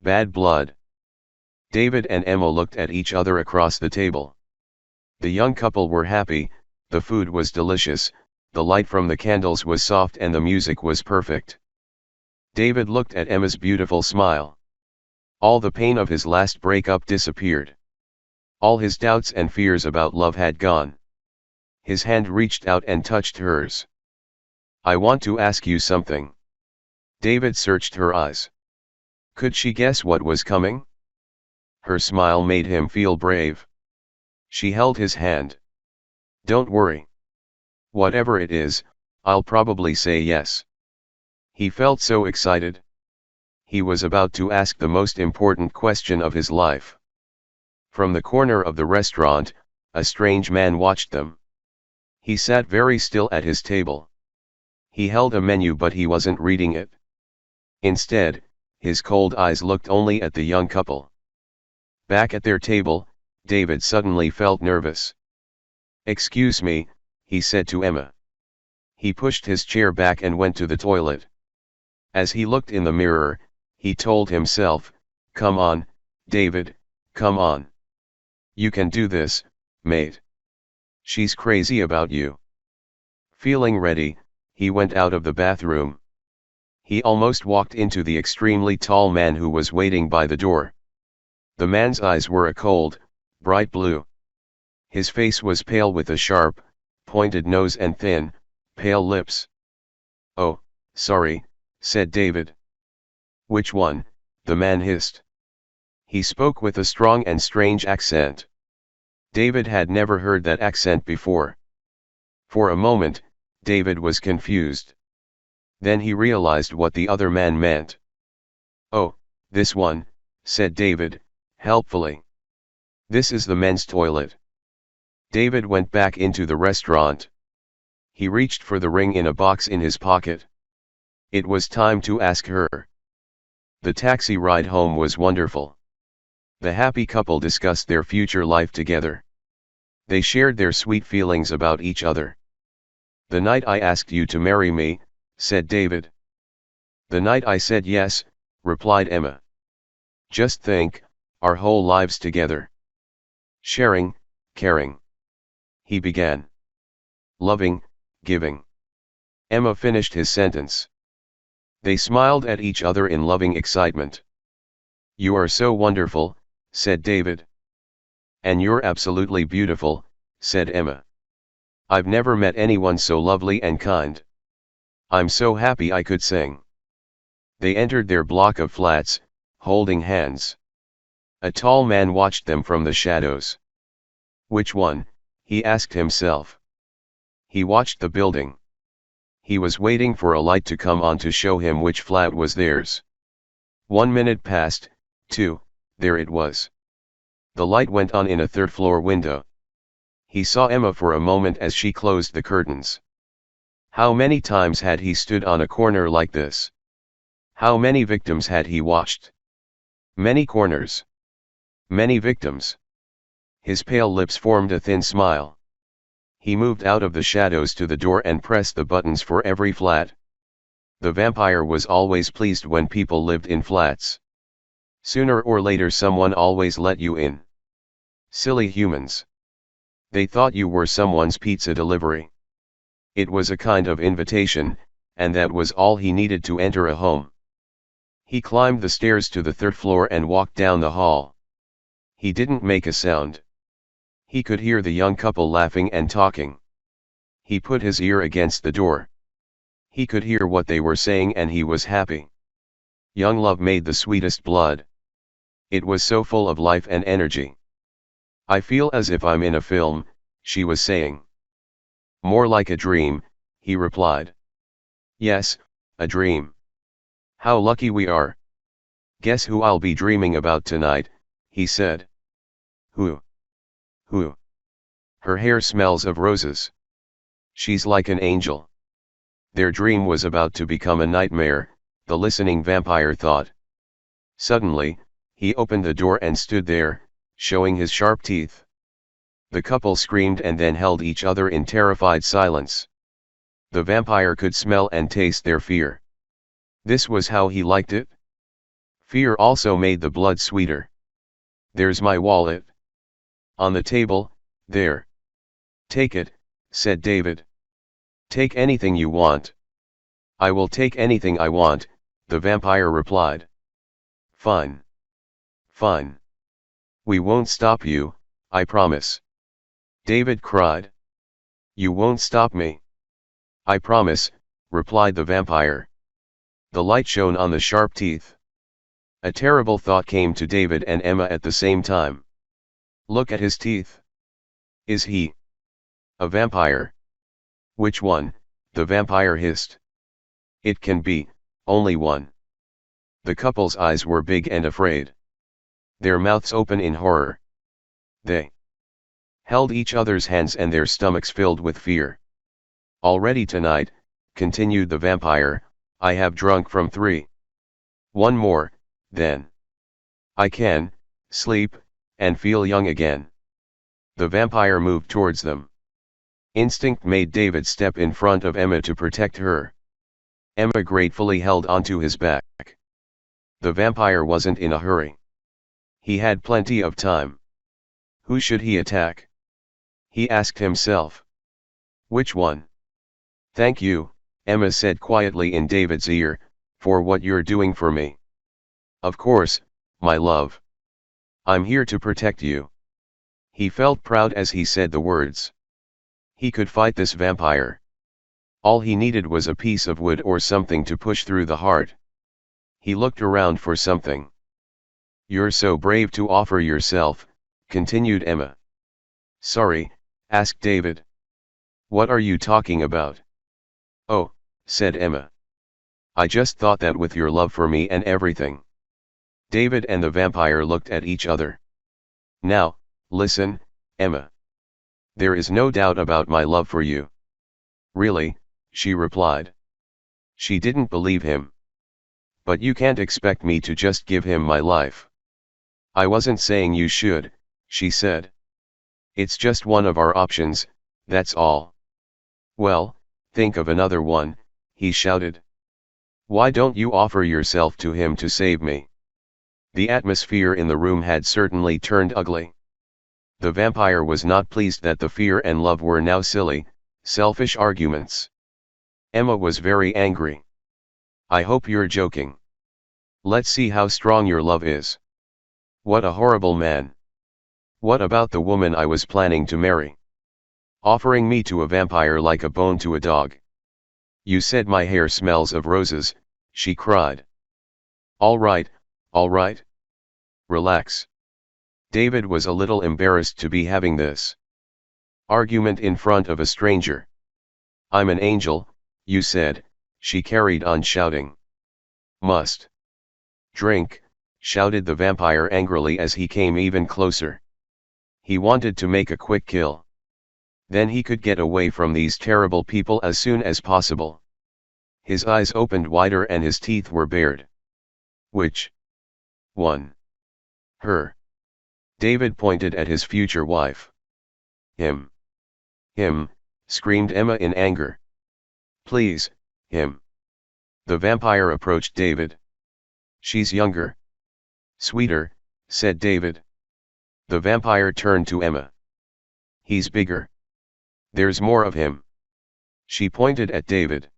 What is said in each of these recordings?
Bad blood. David and Emma looked at each other across the table. The young couple were happy, the food was delicious, the light from the candles was soft and the music was perfect. David looked at Emma's beautiful smile. All the pain of his last breakup disappeared. All his doubts and fears about love had gone. His hand reached out and touched hers. "I want to ask you something." David searched her eyes. Could she guess what was coming? Her smile made him feel brave. She held his hand. "Don't worry. Whatever it is, I'll probably say yes." He felt so excited. He was about to ask the most important question of his life. From the corner of the restaurant, a strange man watched them. He sat very still at his table. He held a menu but he wasn't reading it. Instead, his cold eyes looked only at the young couple. Back at their table, David suddenly felt nervous. "Excuse me," he said to Emma. He pushed his chair back and went to the toilet. As he looked in the mirror, he told himself, "Come on, David, come on. You can do this, mate. She's crazy about you." Feeling ready, he went out of the bathroom. He almost walked into the extremely tall man who was waiting by the door. The man's eyes were a cold, bright blue. His face was pale with a sharp, pointed nose and thin, pale lips. "Oh, sorry," said David. "Which one?" the man hissed. He spoke with a strong and strange accent. David had never heard that accent before. For a moment, David was confused. Then he realized what the other man meant. "Oh, this one," said David, helpfully. "This is the men's toilet." David went back into the restaurant. He reached for the ring in a box in his pocket. It was time to ask her. The taxi ride home was wonderful. The happy couple discussed their future life together. They shared their sweet feelings about each other. "The night I asked you to marry me," said David. "The night I said yes," replied Emma. "Just think, our whole lives together. Sharing, caring." He began. "Loving, giving." Emma finished his sentence. They smiled at each other in loving excitement. "You are so wonderful," said David. "And you're absolutely beautiful," said Emma. "I've never met anyone so lovely and kind. I'm so happy I could sing." They entered their block of flats, holding hands. A tall man watched them from the shadows. "Which one?" he asked himself. He watched the building. He was waiting for a light to come on to show him which flat was theirs. 1 minute passed, 2, there it was. The light went on in a third-floor window. He saw Emma for a moment as she closed the curtains. How many times had he stood on a corner like this? How many victims had he watched? Many corners. Many victims. His pale lips formed a thin smile. He moved out of the shadows to the door and pressed the buttons for every flat. The vampire was always pleased when people lived in flats. Sooner or later someone always let you in. Silly humans. They thought you were someone's pizza delivery. It was a kind of invitation, and that was all he needed to enter a home. He climbed the stairs to the third floor and walked down the hall. He didn't make a sound. He could hear the young couple laughing and talking. He put his ear against the door. He could hear what they were saying and he was happy. Young love made the sweetest blood. It was so full of life and energy. "I feel as if I'm in a film," she was saying. "More like a dream," he replied. "Yes, a dream. How lucky we are. Guess who I'll be dreaming about tonight," he said. "Who? Who?" "Her hair smells of roses. She's like an angel." Their dream was about to become a nightmare, the listening vampire thought. Suddenly, he opened the door and stood there, showing his sharp teeth. The couple screamed and then held each other in terrified silence. The vampire could smell and taste their fear. This was how he liked it. Fear also made the blood sweeter. "There's my wallet. On the table, there." "Take it," said David. "Take anything you want." "I will take anything I want," the vampire replied. "Fine. Fine. We won't stop you, I promise," David cried. "You won't stop me." "I promise," replied the vampire. The light shone on the sharp teeth. A terrible thought came to David and Emma at the same time. "Look at his teeth. Is he a vampire?" "Which one?" the vampire hissed. "It can be only one." The couple's eyes were big and afraid. Their mouths open in horror. They held each other's hands and their stomachs filled with fear. "Already tonight," continued the vampire, "I have drunk from 3. One more, then I can sleep and feel young again." The vampire moved towards them. Instinct made David step in front of Emma to protect her. Emma gratefully held onto his back. The vampire wasn't in a hurry. He had plenty of time. Who should he attack? He asked himself. "Which one?" "Thank you," Emma said quietly in David's ear, "for what you're doing for me." "Of course, my love. I'm here to protect you." He felt proud as he said the words. He could fight this vampire. All he needed was a piece of wood or something to push through the heart. He looked around for something. "You're so brave to offer yourself," continued Emma. "Sorry," asked David. "What are you talking about?" "Oh," said Emma. "I just thought that with your love for me and everything." David and the vampire looked at each other. "Now, listen, Emma. There is no doubt about my love for you." "Really?" she replied. She didn't believe him. "But you can't expect me to just give him my life." "I wasn't saying you should," she said. "It's just one of our options, that's all." "Well, think of another one," he shouted. "Why don't you offer yourself to him to save me?" The atmosphere in the room had certainly turned ugly. The vampire was not pleased that the fear and love were now silly, selfish arguments. Emma was very angry. "I hope you're joking. Let's see how strong your love is." "What a horrible man. What about the woman I was planning to marry? Offering me to a vampire like a bone to a dog." "You said my hair smells of roses," she cried. All right. Relax." David was a little embarrassed to be having this argument in front of a stranger. "I'm an angel, you said," she carried on shouting. "Must drink," shouted the vampire angrily as he came even closer. He wanted to make a quick kill. Then he could get away from these terrible people as soon as possible. His eyes opened wider and his teeth were bared. "Which one?" "Her." David pointed at his future wife. "Him. Him," screamed Emma in anger. "Please, him." The vampire approached David. "She's younger." "Sweeter," said David. The vampire turned to Emma. "He's bigger. There's more of him." She pointed at David.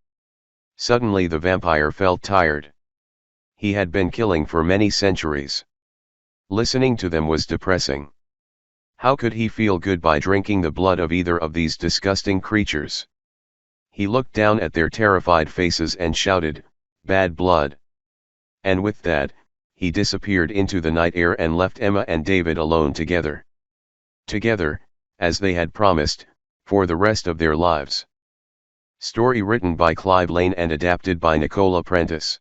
Suddenly the vampire felt tired. He had been killing for many centuries. Listening to them was depressing. How could he feel good by drinking the blood of either of these disgusting creatures? He looked down at their terrified faces and shouted, "Bad blood." And with that, he disappeared into the night air and left Emma and David alone together. Together, as they had promised, for the rest of their lives. Story written by Clive Lane and adapted by Nicola Prentice.